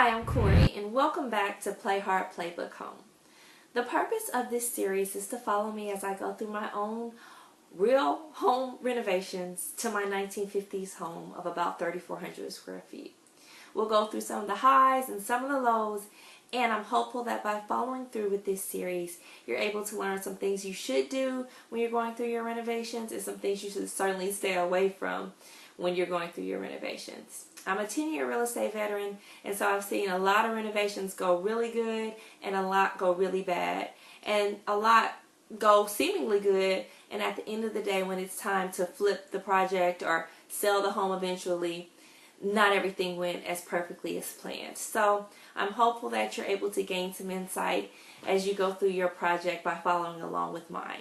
Hi, I'm Corey, and welcome back to Hard Playbook Home. The purpose of this series is to follow me as I go through my own real home renovations to my 1950s home of about 3,400 square feet. We'll go through some of the highs and some of the lows, and I'm hopeful that by following through with this series, you're able to learn some things you should do when you're going through your renovations and some things you should certainly stay away from when you're going through your renovations. I'm a 10-year real estate veteran, and so I've seen a lot of renovations go really good and a lot go really bad, and a lot go seemingly good, and at the end of the day when it's time to flip the project or sell the home eventually, not everything went as perfectly as planned. So I'm hopeful that you're able to gain some insight as you go through your project by following along with mine.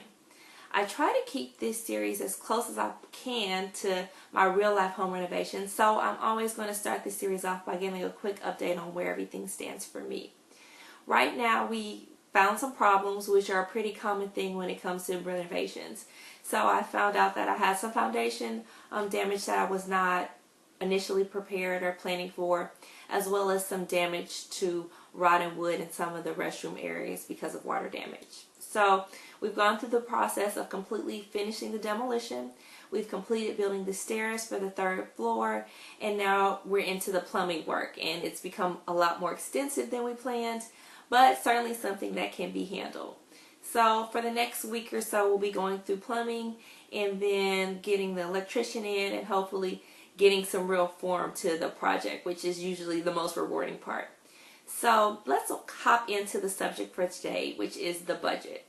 I try to keep this series as close as I can to my real life home renovation, so I'm always going to start this series off by giving a quick update on where everything stands for me. Right now we found some problems, which are a pretty common thing when it comes to renovations. So I found out that I had some foundation damage that I was not initially prepared or planning for, as well as some damage to rotten wood in some of the restroom areas because of water damage. So we've gone through the process of completely finishing the demolition. We've completed building the stairs for the 3rd floor, and now we're into the plumbing work, and it's become a lot more extensive than we planned, but certainly something that can be handled. So for the next week or so, we'll be going through plumbing and then getting the electrician in and hopefully getting some real form to the project, which is usually the most rewarding part. So let's hop into the subject for today, which is the budget.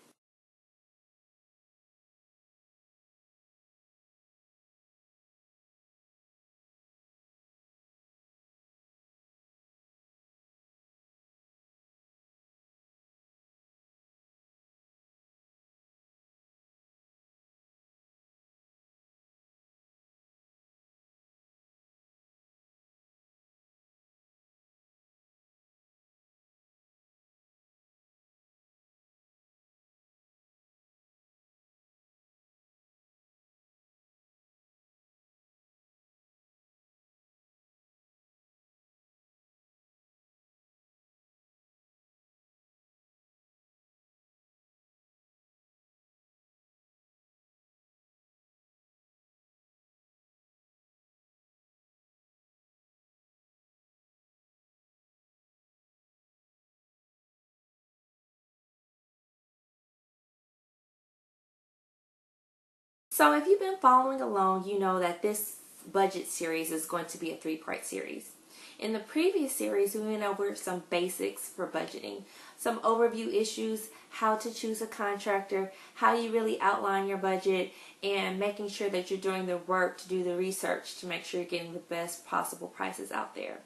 So if you've been following along, you know that this budget series is going to be a 3-part series. In the previous series, we went over some basics for budgeting, some overview issues, how to choose a contractor, how you really outline your budget, and making sure that you're doing the work to do the research to make sure you're getting the best possible prices out there.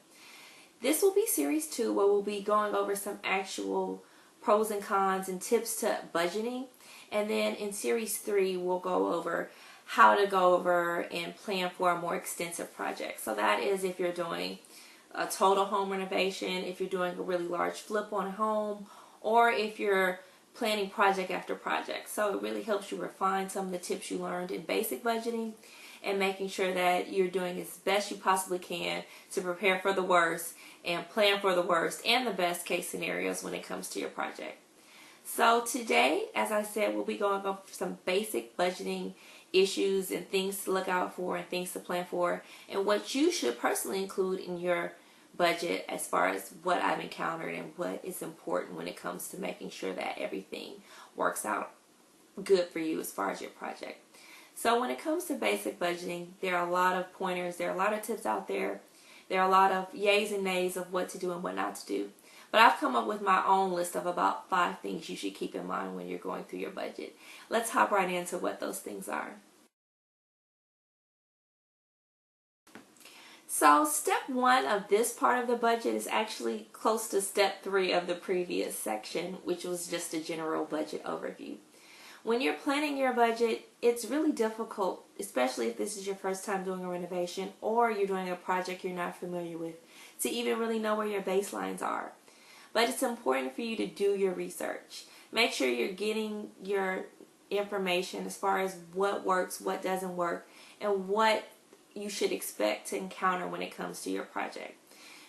This will be series 2, where we'll be going over some actual pros and cons and tips to budgeting. And then in series 3, we'll go over how to go over and plan for a more extensive project. So that is if you're doing a total home renovation, if you're doing a really large flip on a home, or if you're planning project after project. So it really helps you refine some of the tips you learned in basic budgeting and making sure that you're doing as best you possibly can to prepare for the worst and plan for the worst and the best case scenarios when it comes to your project. So today, as I said, we'll be going over some basic budgeting issues and things to look out for and things to plan for, and what you should personally include in your budget as far as what I've encountered and what is important when it comes to making sure that everything works out good for you as far as your project. So when it comes to basic budgeting, there are a lot of pointers, there are a lot of tips out there, there are a lot of yays and nays of what to do and what not to do. But I've come up with my own list of about 5 things you should keep in mind when you're going through your budget. Let's hop right into what those things are. So step 1 of this part of the budget is actually close to step 3 of the previous section, which was just a general budget overview. When you're planning your budget, it's really difficult, especially if this is your first time doing a renovation or you're doing a project you're not familiar with, to even really know where your baselines are. But it's important for you to do your research. Make sure you're getting your information as far as what works, what doesn't work, and what you should expect to encounter when it comes to your project.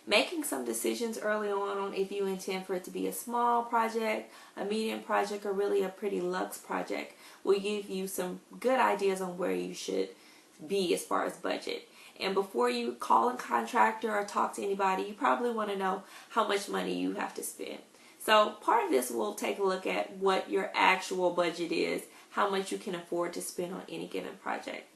making some decisions early on if you intend for it to be a small project, a medium project, or really a pretty luxe project will give you some good ideas on where you should be as far as budget. And before you call a contractor or talk to anybody, you probably want to know how much money you have to spend. So part of this will take a look at what your actual budget is, how much you can afford to spend on any given project.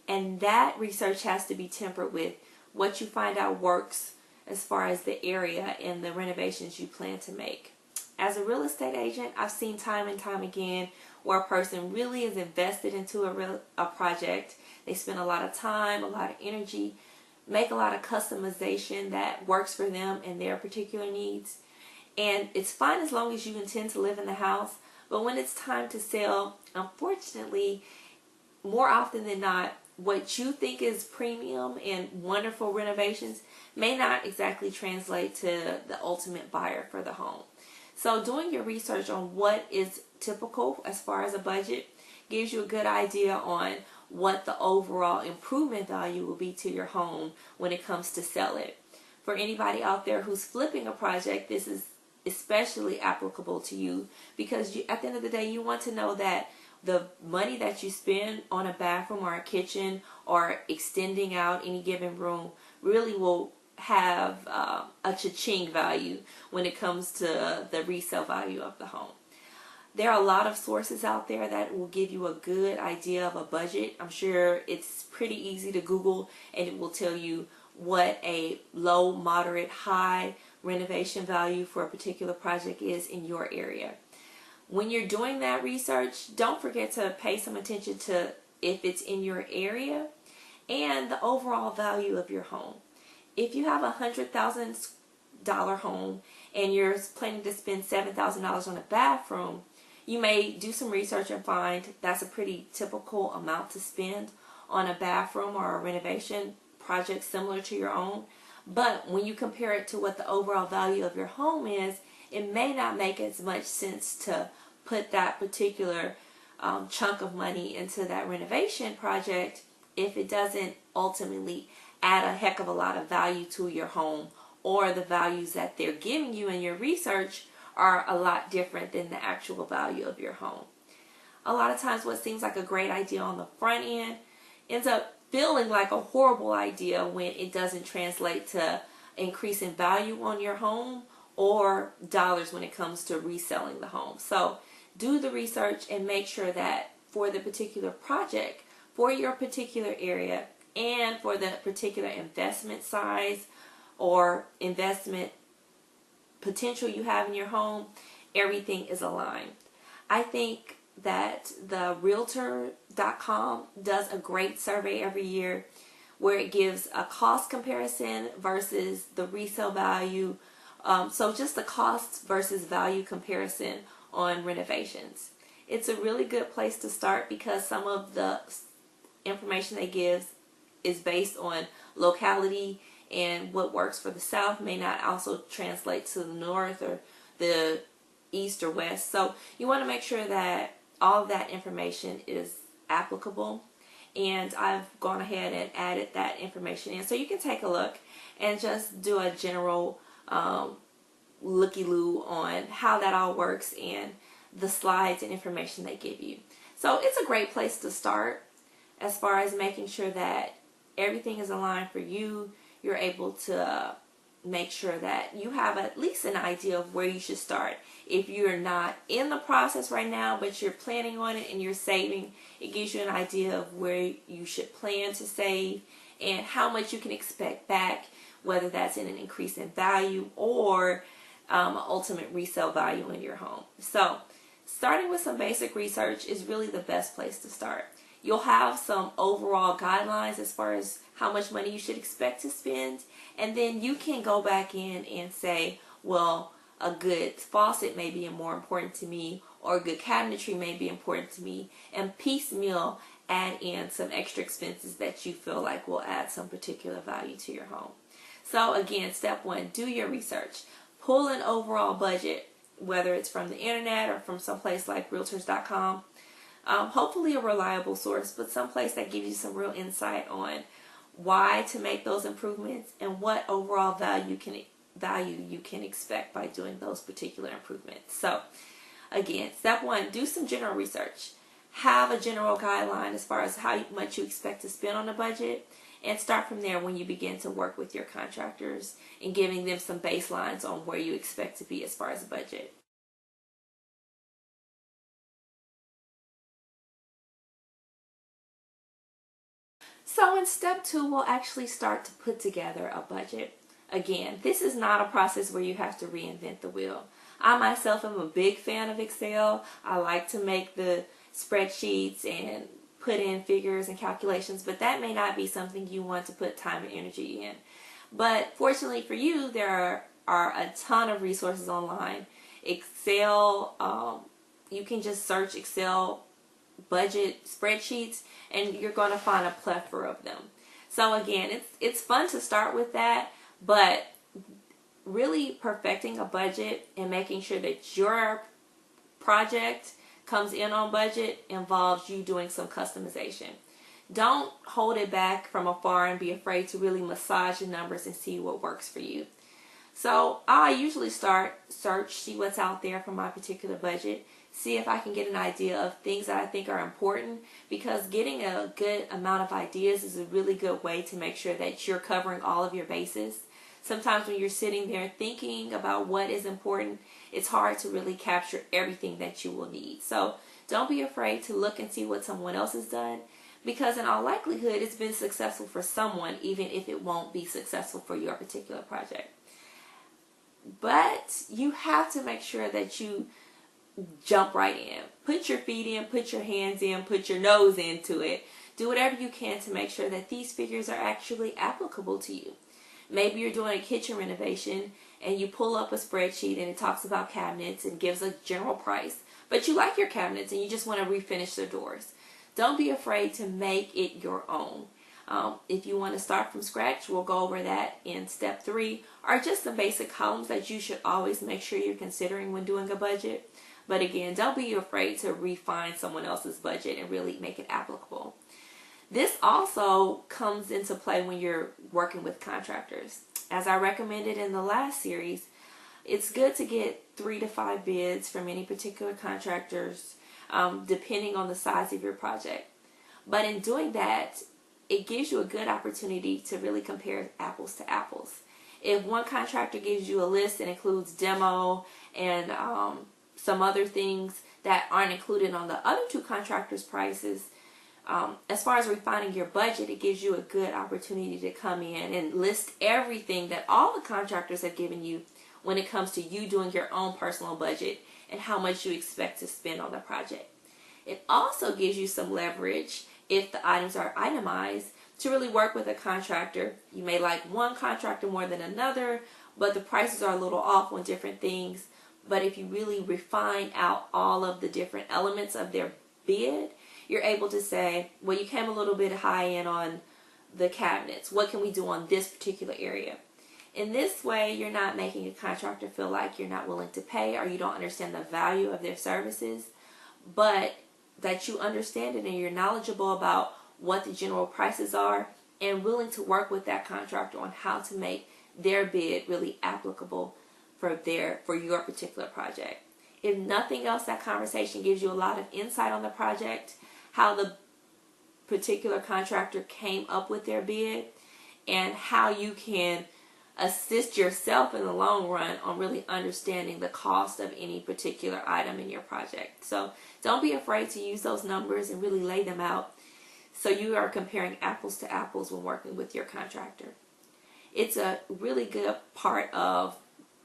And that research has to be tempered with what you find out works as far as the area and the renovations you plan to make. As a real estate agent, I've seen time and time again where a person really is invested into a project. They spend a lot of time, a lot of energy, make a lot of customization that works for them and their particular needs. And it's fine as long as you intend to live in the house, but when it's time to sell, unfortunately, more often than not, what you think is premium and wonderful renovations may not exactly translate to the ultimate buyer for the home. So doing your research on what is typical as far as a budget gives you a good idea on what the overall improvement value will be to your home when it comes to sell it. For anybody out there who's flipping a project, this is especially applicable to you because at the end of the day, you want to know that the money that you spend on a bathroom or a kitchen or extending out any given room really will have a cha-ching value when it comes to the resale value of the home. There are a lot of sources out there that will give you a good idea of a budget. I'm sure it's pretty easy to Google and it will tell you what a low, moderate, high renovation value for a particular project is in your area. When you're doing that research, don't forget to pay some attention to if it's in your area and the overall value of your home. If you have a $100,000 home and you're planning to spend $7,000 on a bathroom, you may do some research and find that's a pretty typical amount to spend on a bathroom or a renovation project similar to your own. But when you compare it to what the overall value of your home is, it may not make as much sense to put that particular chunk of money into that renovation project if it doesn't ultimately add a heck of a lot of value to your home, or the values that they're giving you in your research are a lot different than the actual value of your home. A lot of times what seems like a great idea on the front end ends up feeling like a horrible idea when it doesn't translate to increase in value on your home or dollars when it comes to reselling the home. So do the research and make sure that for the particular project, for your particular area, and for the particular investment size or investment potential you have in your home, everything is aligned. I think that the realtor.com does a great survey every year where it gives a cost comparison versus the resale value. So just the cost versus value comparison on renovations. It's a really good place to start because some of the information they give is based on locality, and what works for the south may not also translate to the north or the east or west. So you want to make sure that all of that information is applicable, and I've gone ahead and added that information in so you can take a look and just do a general looky-loo on how that all works and the slides and information they give you. So it's a great place to start as far as making sure that everything is aligned for you. You're able to make sure that you have at least an idea of where you should start. If you're not in the process right now, but you're planning on it and you're saving, it gives you an idea of where you should plan to save and how much you can expect back, whether that's in an increase in value or ultimate resale value in your home. So starting with some basic research is really the best place to start. You'll have some overall guidelines as far as how much money you should expect to spend, and then you can go back in and say, well, a good faucet may be more important to me, or a good cabinetry may be important to me, and piecemeal add in some extra expenses that you feel like will add some particular value to your home. So again, step one, do your research. Pull an overall budget, whether it's from the internet or from someplace like realtors.com. Hopefully a reliable source, but someplace that gives you some real insight on why to make those improvements, and what overall value you can expect by doing those particular improvements. So again, step one, do some general research. Have a general guideline as far as how much you expect to spend on a budget, and start from there when you begin to work with your contractors and giving them some baselines on where you expect to be as far as a budget. So in step two, we'll actually start to put together a budget. Again, this is not a process where you have to reinvent the wheel. I myself am a big fan of Excel. I like to make the spreadsheets and put in figures and calculations, but that may not be something you want to put time and energy in. But fortunately for you, there are a ton of resources online. Excel, you can just search Excel budget spreadsheets and you're going to find a plethora of them. So again, it's fun to start with that, but really perfecting a budget and making sure that your project comes in on budget involves you doing some customization. Don't hold it back from afar and be afraid to really massage the numbers and see what works for you. So I usually see what's out there for my particular budget, see if I can get an idea of things that I think are important, because getting a good amount of ideas is a really good way to make sure that you're covering all of your bases. Sometimes when you're sitting there thinking about what is important, it's hard to really capture everything that you will need. So don't be afraid to look and see what someone else has done, because in all likelihood it's been successful for someone, even if it won't be successful for your particular project. But you have to make sure that you jump right in. Put your feet in, put your hands in, put your nose into it. Do whatever you can to make sure that these figures are actually applicable to you. Maybe you're doing a kitchen renovation and you pull up a spreadsheet and it talks about cabinets and gives a general price, but you like your cabinets and you just want to refinish their doors. Don't be afraid to make it your own. If you want to start from scratch, we'll go over that in step 3, are just the basic columns that you should always make sure you're considering when doing a budget. But again, don't be afraid to refine someone else's budget and really make it applicable. This also comes into play when you're working with contractors. As I recommended in the last series, it's good to get 3 to 5 bids from any particular contractors, depending on the size of your project. But in doing that, it gives you a good opportunity to really compare apples to apples. If one contractor gives you a list that includes demo and some other things that aren't included on the other 2 contractors' prices, as far as refining your budget, it gives you a good opportunity to come in and list everything that all the contractors have given you when it comes to you doing your own personal budget and how much you expect to spend on the project. It also gives you some leverage if the items are itemized to really work with a contractor. You may like one contractor more than another, but the prices are a little off on different things. But if you really refine out all of the different elements of their bid, you're able to say, well, you came a little bit high in on the cabinets. What can we do on this particular area? In this way, you're not making a contractor feel like you're not willing to pay or you don't understand the value of their services, but that you understand it and you're knowledgeable about what the general prices are and willing to work with that contractor on how to make their bid really applicable for your particular project. If nothing else, that conversation gives you a lot of insight on the project, how the particular contractor came up with their bid, and how you can assist yourself in the long run on really understanding the cost of any particular item in your project. So don't be afraid to use those numbers and really lay them out so you are comparing apples to apples when working with your contractor. It's a really good part of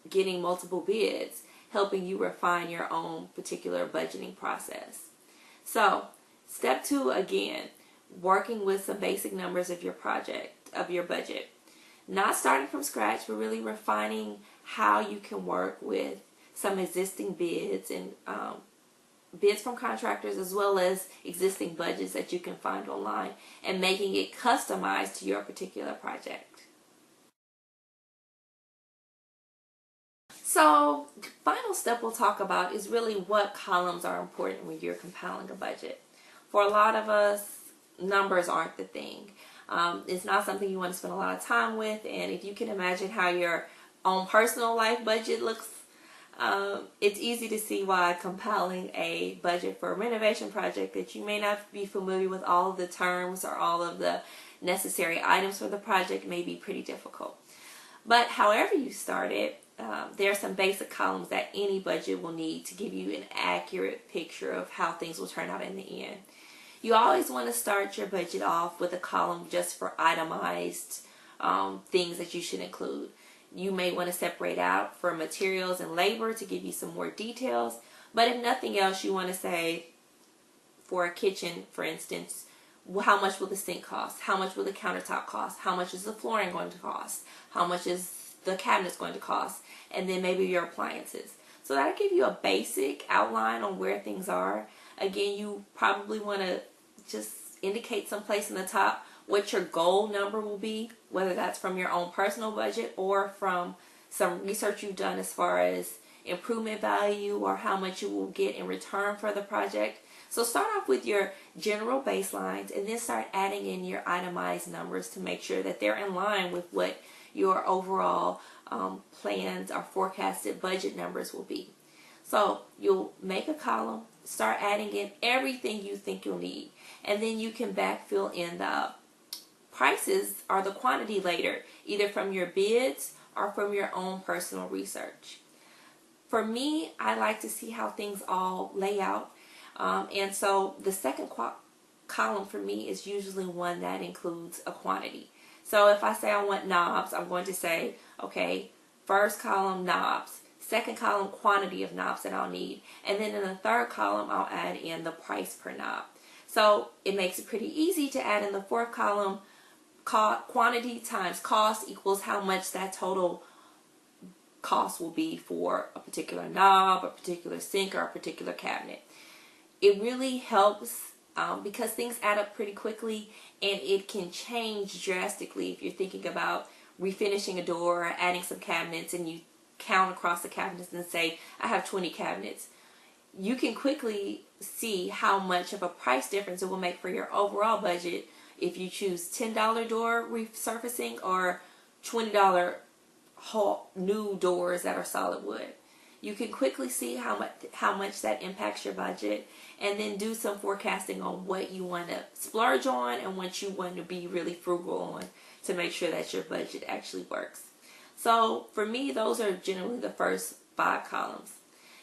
getting multiple bids, helping you refine your own particular budgeting process. So step 2, again, working with some basic numbers of your budget. Not starting from scratch, but really refining how you can work with some existing bids and bids from contractors, as well as existing budgets that you can find online, and making it customized to your particular project. So the final step we'll talk about is really what columns are important when you're compiling a budget. For a lot of us, numbers aren't the thing. It's not something you want to spend a lot of time with, and if you can imagine how your own personal life budget looks, it's easy to see why compiling a budget for a renovation project that you may not be familiar with all of the terms or all of the necessary items for the project may be pretty difficult. But however you start it, there are some basic columns that any budget will need to give you an accurate picture of how things will turn out in the end. You always want to start your budget off with a column just for itemized things that you should include. You may want to separate out for materials and labor to give you some more details. But if nothing else, you want to say, for a kitchen, for instance, how much will the sink cost? How much will the countertop cost? How much is the flooring going to cost? How much is the cabinets going to cost? And then maybe your appliances. So that'll give you a basic outline on where things are. Again, you probably want to just indicate someplace in the top what your goal number will be, whether that's from your own personal budget or from some research you've done as far as improvement value or how much you will get in return for the project. So start off with your general baselines and then start adding in your itemized numbers to make sure that they're in line with what your overall plans or forecasted budget numbers will be. So you'll make a column, start adding in everything you think you'll need, and then you can backfill in the prices or the quantity later, either from your bids or from your own personal research. For me, I like to see how things all lay out, and so the second column for me is usually one that includes a quantity. So if I say I want knobs, I'm going to say, okay, first column knobs, second column quantity of knobs that I'll need, and then in the third column I'll add in the price per knob. So it makes it pretty easy to add in the fourth column, quantity times cost equals how much that total cost will be for a particular knob, a particular sink, or a particular cabinet. It really helps because things add up pretty quickly, and it can change drastically if you're thinking about refinishing a door or adding some cabinets and you count across the cabinets and say, I have 20 cabinets. You can quickly see how much of a price difference it will make for your overall budget if you choose $10 door resurfacing or $20 whole new doors that are solid wood. You can quickly see how much that impacts your budget, and then do some forecasting on what you want to splurge on and what you want to be really frugal on to make sure that your budget actually works. So for me, those are generally the first 5 columns.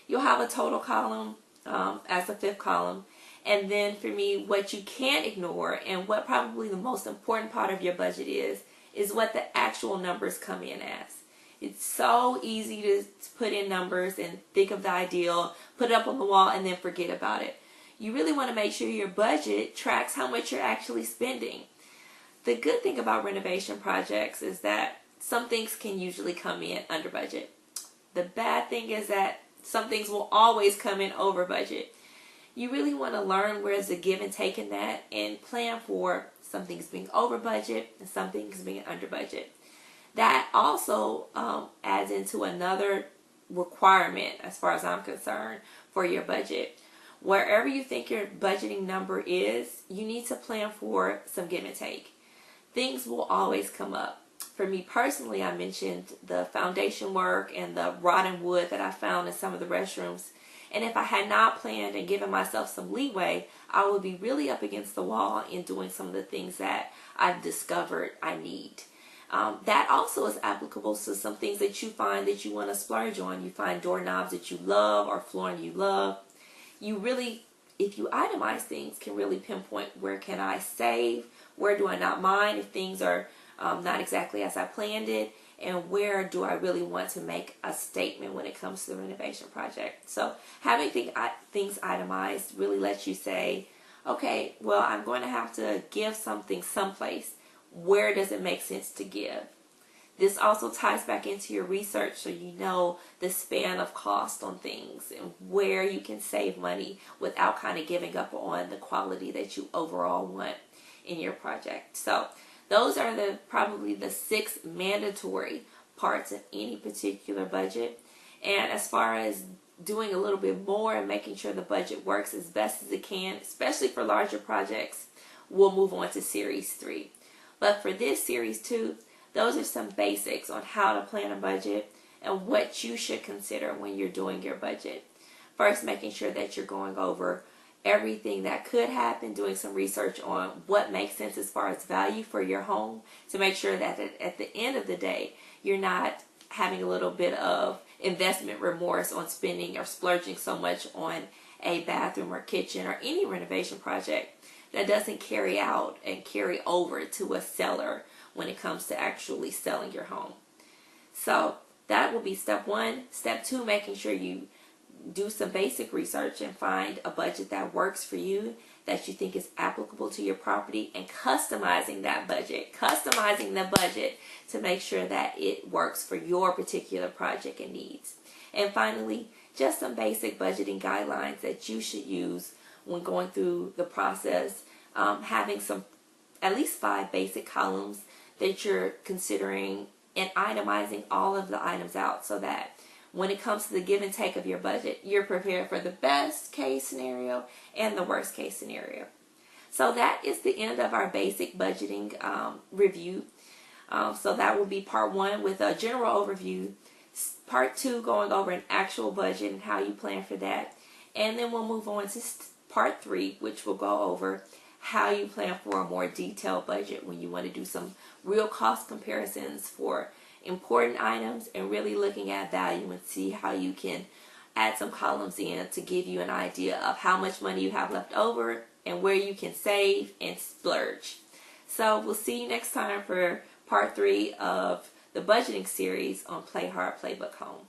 You'll have a total column as the 5th column. And then for me, what you can't ignore and what probably the most important part of your budget is what the actual numbers come in as. It's so easy to put in numbers and think of the ideal, put it up on the wall, and then forget about it. You really want to make sure your budget tracks how much you're actually spending. The good thing about renovation projects is that some things can usually come in under budget. The bad thing is that some things will always come in over budget. You really want to learn where's the give and take in that and plan for some things being over budget and some things being under budget. That also adds into another requirement as far as I'm concerned for your budget. Wherever you think your budgeting number is, you need to plan for some give and take. Things will always come up. For me personally, I mentioned the foundation work and the rotten wood that I found in some of the restrooms. And if I had not planned and given myself some leeway, I would be really up against the wall in doing some of the things that I've discovered I need. That also is applicable to some things that you find that you want to splurge on. You find doorknobs that you love or flooring you love. You really, if you itemize things, can really pinpoint where can I save, where do I not mind if things are not exactly as I planned it, and where do I really want to make a statement when it comes to the renovation project. So having things itemized really lets you say, okay, well, I'm going to have to give something someplace. Where does it make sense to give? This also ties back into your research so you know the span of cost on things and where you can save money without kind of giving up on the quality that you overall want in your project. So those are probably the 6 mandatory parts of any particular budget. And as far as doing a little bit more and making sure the budget works as best as it can, especially for larger projects, we'll move on to Series 3. But for this series too, those are some basics on how to plan a budget and what you should consider when you're doing your budget. First, making sure that you're going over everything that could happen, doing some research on what makes sense as far as value for your home to make sure that at the end of the day, you're not having a little bit of investment remorse on spending or splurging so much on a bathroom or kitchen or any renovation project that doesn't carry out and carry over to a seller when it comes to actually selling your home. So that will be step one. Step two, making sure you do some basic research and find a budget that works for you, that you think is applicable to your property, and customizing that budget, customizing the budget to make sure that it works for your particular project and needs. And finally, just some basic budgeting guidelines that you should use when going through the process, having some at least 5 basic columns that you're considering and itemizing all of the items out so that when it comes to the give and take of your budget, you're prepared for the best case scenario and the worst case scenario. So that is the end of our basic budgeting review. So that will be part one with a general overview. Part two, going over an actual budget and how you plan for that. And then we'll move on to part three, which will go over how you plan for a more detailed budget when you want to do some real cost comparisons for important items and really looking at value and see how you can add some columns in to give you an idea of how much money you have left over and where you can save and splurge. So we'll see you next time for part three of the budgeting series on Play Hard Playbook Home.